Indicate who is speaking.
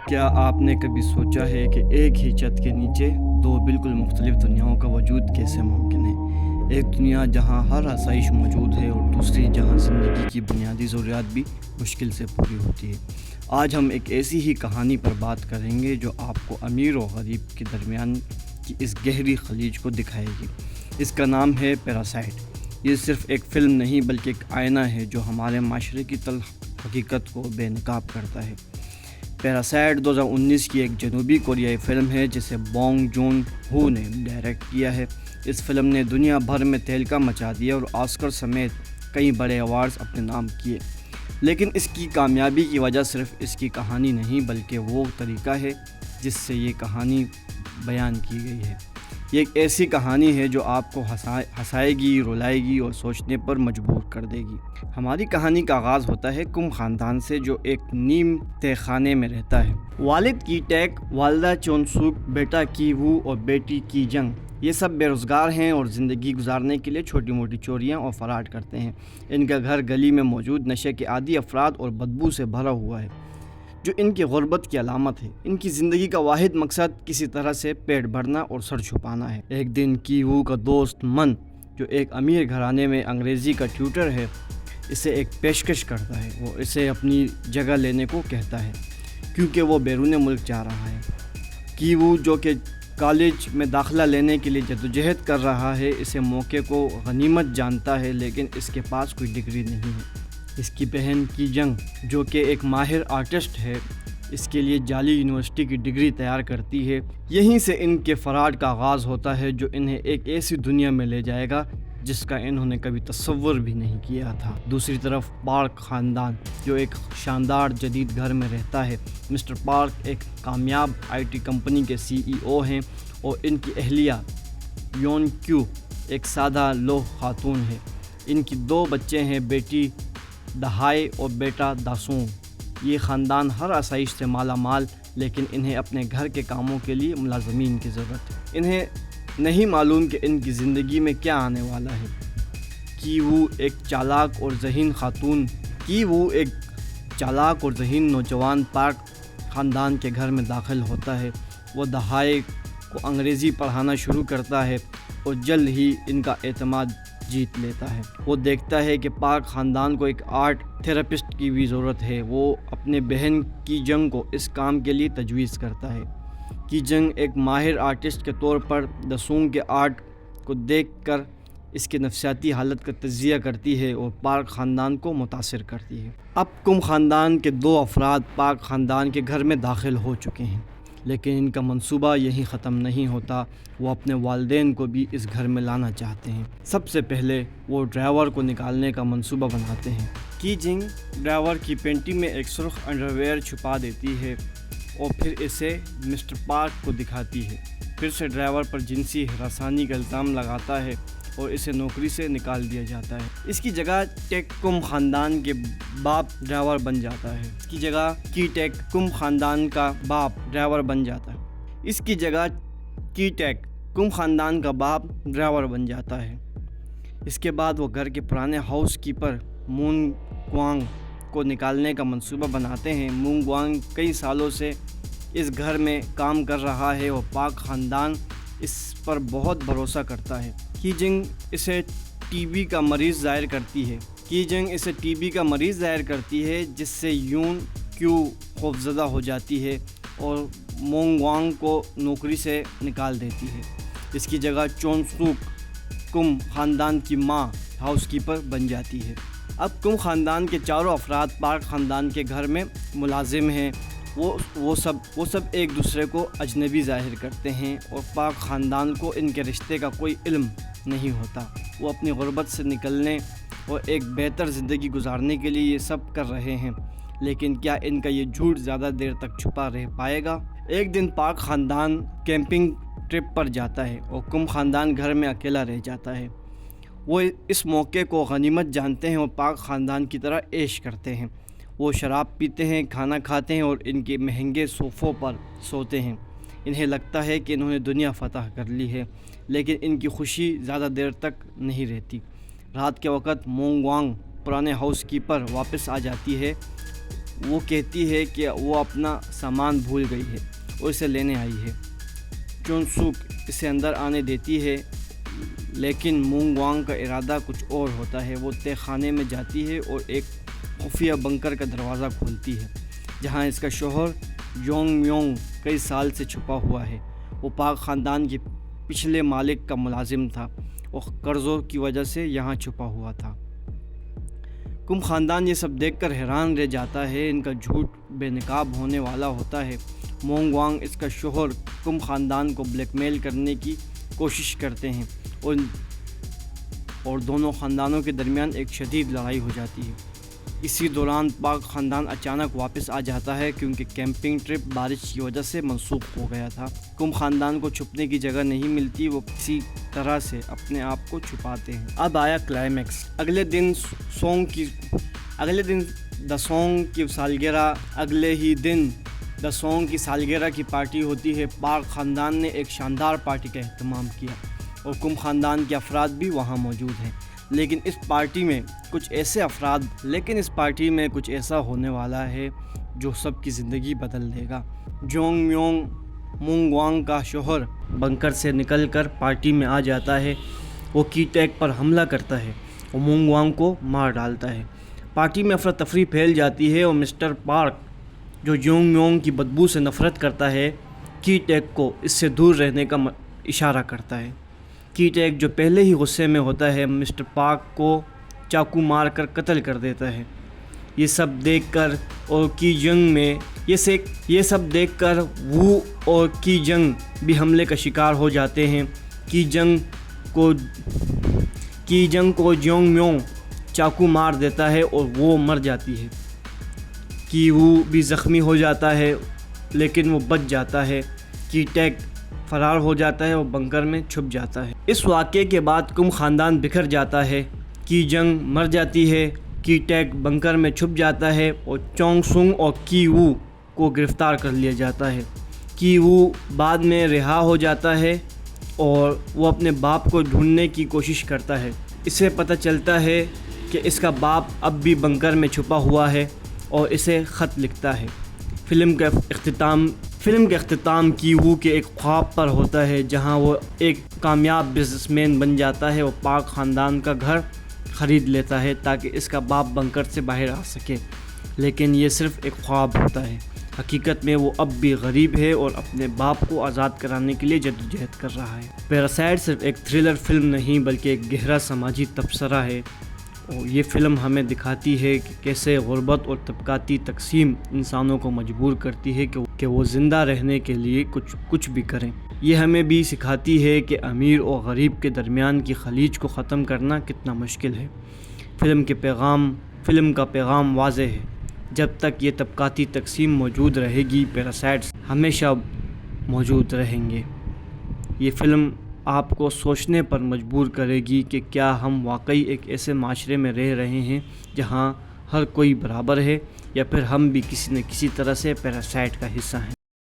Speaker 1: کیا آپ نے کبھی سوچا ہے کہ ایک ہی چھت کے نیچے دو بالکل مختلف دنیاؤں کا وجود کیسے ممکن ہے؟ ایک دنیا جہاں ہر آسائش موجود ہے اور دوسری جہاں زندگی کی بنیادی ضروریات بھی مشکل سے پوری ہوتی ہے۔ آج ہم ایک ایسی ہی کہانی پر بات کریں گے جو آپ کو امیر و غریب کے درمیان کی اس گہری خلیج کو دکھائے گی۔ اس کا نام ہے پیراسائٹ۔ یہ صرف ایک فلم نہیں بلکہ ایک آئینہ ہے جو ہمارے معاشرے کی تلخ حقیقت کو بے نقاب کرتا ہے۔ پیراسائٹ 2019 کی ایک جنوبی کوریائی فلم ہے جسے بونگ جون ہو نے ڈائریکٹ کیا ہے۔ اس فلم نے دنیا بھر میں تہلکہ مچا دیا اور آسکر سمیت کئی بڑے ایوارڈز اپنے نام کیے، لیکن اس کی کامیابی کی وجہ صرف اس کی کہانی نہیں بلکہ وہ طریقہ ہے جس سے یہ کہانی بیان کی گئی ہے۔ یہ ایک ایسی کہانی ہے جو آپ کو ہنسائے گی، رلائے گی اور سوچنے پر مجبور کر دے گی۔ ہماری کہانی کا آغاز ہوتا ہے کم خاندان سے جو ایک نیم تہ خانے میں رہتا ہے۔ والد کی ٹیک، والدہ چون سوک، بیٹا کی وو اور بیٹی کی جنگ، یہ سب بے روزگار ہیں اور زندگی گزارنے کے لیے چھوٹی موٹی چوریاں اور فراڈ کرتے ہیں۔ ان کا گھر گلی میں موجود نشے کے عادی افراد اور بدبو سے بھرا ہوا ہے جو ان کی غربت کی علامت ہے۔ ان کی زندگی کا واحد مقصد کسی طرح سے پیٹ بھرنا اور سر چھپانا ہے۔ ایک دن کی وو کا دوست من، جو ایک امیر گھرانے میں انگریزی کا ٹیوٹر ہے، اسے ایک پیشکش کرتا ہے۔ وہ اسے اپنی جگہ لینے کو کہتا ہے کیونکہ وہ بیرون ملک جا رہا ہے۔ کی وو، جو کہ کالج میں داخلہ لینے کے لیے جدوجہد کر رہا ہے، اسے موقع کو غنیمت جانتا ہے لیکن اس کے پاس کوئی ڈگری نہیں ہے۔ اس کی بہن کی جنگ، جو کہ ایک ماہر آرٹسٹ ہے، اس کے لیے جعلی یونیورسٹی کی ڈگری تیار کرتی ہے۔ یہیں سے ان کے فراڈ کا آغاز ہوتا ہے جو انہیں ایک ایسی دنیا میں لے جائے گا جس کا انہوں نے کبھی تصور بھی نہیں کیا تھا۔ دوسری طرف پارک خاندان، جو ایک شاندار جدید گھر میں رہتا ہے۔ مسٹر پارک ایک کامیاب IT کمپنی کے CEO ہیں اور ان کی اہلیہ یون کیو ایک سادہ لوح خاتون ہے۔ ان کی 2 بچے ہیں، بیٹی دہائے اور بیٹا داسونگ۔ یہ خاندان ہر آسائش سے مالا مال، لیکن انہیں اپنے گھر کے کاموں کے لیے ملازمین کی ضرورت ہے۔ انہیں نہیں معلوم کہ ان کی زندگی میں کیا آنے والا ہے۔ کی وہ ایک چالاک اور ذہین نوجوان پارک خاندان کے گھر میں داخل ہوتا ہے۔ وہ دہائے کو انگریزی پڑھانا شروع کرتا ہے اور جلد ہی ان کا اعتماد جیت لیتا ہے۔ وہ دیکھتا ہے کہ پارک خاندان کو ایک آرٹ تھراپسٹ کی بھی ضرورت ہے۔ وہ اپنے بہن کی جنگ کو اس کام کے لیے تجویز کرتا ہے۔ کی جنگ ایک ماہر آرٹسٹ کے طور پر دسونگ کے آرٹ کو دیکھ کر اس کی نفسیاتی حالت کا تجزیہ کرتی ہے اور پارک خاندان کو متاثر کرتی ہے۔ اب کم خاندان کے 2 افراد پارک خاندان کے گھر میں داخل ہو چکے ہیں، لیکن ان کا منصوبہ یہیں ختم نہیں ہوتا۔ وہ اپنے والدین کو بھی اس گھر میں لانا چاہتے ہیں۔ سب سے پہلے وہ ڈرائیور کو نکالنے کا منصوبہ بناتے ہیں۔ کی جنگ ڈرائیور کی پینٹی میں ایک سرخ انڈرویئر چھپا دیتی ہے اور پھر اسے مسٹر پارک کو دکھاتی ہے۔ پھر سے ڈرائیور پر جنسی ہراسانی کا الزام لگاتا ہے اور اسے نوکری سے نکال دیا جاتا ہے۔ اس کی جگہ ٹیک کم خاندان کے باپ ڈرائیور بن جاتا ہے۔ اس کے بعد وہ گھر کے پرانے ہاؤس کیپر مون گوانگ کو نکالنے کا منصوبہ بناتے ہیں۔ مون گوانگ کئی سالوں سے اس گھر میں کام کر رہا ہے اور پارک خاندان اس پر بہت بھروسہ کرتا ہے۔ کی جنگ اسے ٹی بی کا مریض ظاہر کرتی ہے جس سے یون کیو خوفزدہ ہو جاتی ہے اور مونگ وانگ کو نوکری سے نکال دیتی ہے۔ اس کی جگہ چون سوک کم خاندان کی ماں ہاؤس کیپر بن جاتی ہے۔ اب کم خاندان کے 4 افراد پارک خاندان کے گھر میں ملازم ہیں۔ وہ سب ایک دوسرے کو اجنبی ظاہر کرتے ہیں اور پارک خاندان کو ان کے رشتے کا کوئی علم نہیں ہوتا۔ وہ اپنی غربت سے نکلنے اور ایک بہتر زندگی گزارنے کے لیے یہ سب کر رہے ہیں، لیکن کیا ان کا یہ جھوٹ زیادہ دیر تک چھپا رہ پائے گا؟ ایک دن پارک خاندان کیمپنگ ٹرپ پر جاتا ہے اور کم خاندان گھر میں اکیلا رہ جاتا ہے۔ وہ اس موقع کو غنیمت جانتے ہیں اور پارک خاندان کی طرح عیش کرتے ہیں۔ وہ شراب پیتے ہیں، کھانا کھاتے ہیں اور ان کے مہنگے صوفوں پر سوتے ہیں۔ انہیں لگتا ہے کہ انہوں نے دنیا فتح کر لی ہے، لیکن ان کی خوشی زیادہ دیر تک نہیں رہتی۔ رات کے وقت مونگ وانگ پرانے ہاؤس کیپر واپس آ جاتی ہے وہ کہتی ہے کہ وہ اپنا سامان بھول گئی ہے اور اسے لینے آئی ہے۔ چون سوک اسے اندر آنے دیتی ہے، لیکن مونگ وانگ کا ارادہ کچھ اور ہوتا ہے۔ وہ تہ خانے میں جاتی ہے اور ایک خفیہ بنکر کا دروازہ کھولتی ہے جہاں اس کا شوہر جونگ میونگ کئی سال سے چھپا ہوا ہے۔ وہ پاک خاندان کے پچھلے مالک کا ملازم تھا اور قرضوں کی وجہ سے یہاں چھپا ہوا تھا۔ کم خاندان یہ سب دیکھ کر حیران رہ جاتا ہے، ان کا جھوٹ بے نقاب ہونے والا ہوتا ہے۔ مونگ وانگ اس کا شوہر کم خاندان کو بلیک میل کرنے کی کوشش کرتے ہیں اور دونوں خاندانوں کے درمیان ایک شدید لڑائی ہو جاتی ہے۔ اسی دوران پاک خاندان اچانک واپس آ جاتا ہے کیونکہ کیمپنگ ٹرپ بارش کی وجہ سے منسوخ ہو گیا تھا۔ کم خاندان کو چھپنے کی جگہ نہیں ملتی، وہ کسی طرح سے اپنے آپ کو چھپاتے ہیں۔ اب آیا کلائمیکس۔ اگلے دن دا سونگ کی سالگرہ کی پارٹی ہوتی ہے۔ پاک خاندان نے ایک شاندار پارٹی کا اہتمام کیا اور کم خاندان کے افراد بھی وہاں موجود ہیں، لیکن اس پارٹی میں کچھ ایسا ہونے والا ہے جو سب کی زندگی بدل دے گا۔ جونگ میونگ مونگ وانگ کا شوہر بنکر سے نکل کر پارٹی میں آ جاتا ہے۔ وہ کی ٹیک پر حملہ کرتا ہے اور مونگ وانگ کو مار ڈالتا ہے۔ پارٹی میں افراتفری پھیل جاتی ہے اور مسٹر پارک، جو جونگ میونگ کی بدبو سے نفرت کرتا ہے، کی ٹیک کو اس سے دور رہنے کا اشارہ کرتا ہے۔ کی ٹیک، جو پہلے ہی غصے میں ہوتا ہے، مسٹر پارک کو چاقو مار کر قتل کر دیتا ہے۔ یہ سب دیکھ کر وو اور کی جنگ بھی حملے کا شکار ہو جاتے ہیں۔ کی جنگ کو جونگ میونگ چاقو مار دیتا ہے اور وہ مر جاتی ہے۔ کی وو بھی زخمی ہو جاتا ہے لیکن وہ بچ جاتا ہے۔ کی ٹیک فرار ہو جاتا ہے اور بنکر میں چھپ جاتا ہے۔ اس واقعے کے بعد کم خاندان بکھر جاتا ہے۔ کی جنگ مر جاتی ہے، کی ٹیک بنکر میں چھپ جاتا ہے اور چونگ سونگ اور کی وو کو گرفتار کر لیا جاتا ہے۔ کی وو بعد میں رہا ہو جاتا ہے اور وہ اپنے باپ کو ڈھونڈنے کی کوشش کرتا ہے۔ اسے پتہ چلتا ہے کہ اس کا باپ اب بھی بنکر میں چھپا ہوا ہے اور اسے خط لکھتا ہے۔ فلم کا اختتام کی وو کے ایک خواب پر ہوتا ہے جہاں وہ ایک کامیاب بزنس مین بن جاتا ہے اور پاک خاندان کا گھر خرید لیتا ہے تاکہ اس کا باپ بنکر سے باہر آ سکے، لیکن یہ صرف ایک خواب ہوتا ہے۔ حقیقت میں وہ اب بھی غریب ہے اور اپنے باپ کو آزاد کرانے کے لیے جدوجہد کر رہا ہے۔ پیراسائٹ صرف ایک تھرلر فلم نہیں بلکہ ایک گہرا سماجی تبصرہ ہے، اور یہ فلم ہمیں دکھاتی ہے کہ کیسے غربت اور طبقاتی تقسیم انسانوں کو مجبور کرتی ہے کہ وہ زندہ رہنے کے لیے کچھ بھی کریں۔ یہ ہمیں بھی سکھاتی ہے کہ امیر اور غریب کے درمیان کی خلیج کو ختم کرنا کتنا مشکل ہے۔ فلم کا پیغام واضح ہے، جب تک یہ طبقاتی تقسیم موجود رہے گی، پیراسائٹس ہمیشہ موجود رہیں گے۔ یہ فلم آپ کو سوچنے پر مجبور کرے گی کہ کیا ہم واقعی ایک ایسے معاشرے میں رہ رہے ہیں جہاں ہر کوئی برابر ہے، یا پھر ہم بھی کسی نہ کسی طرح سے پیراسائٹ کا حصہ ہیں۔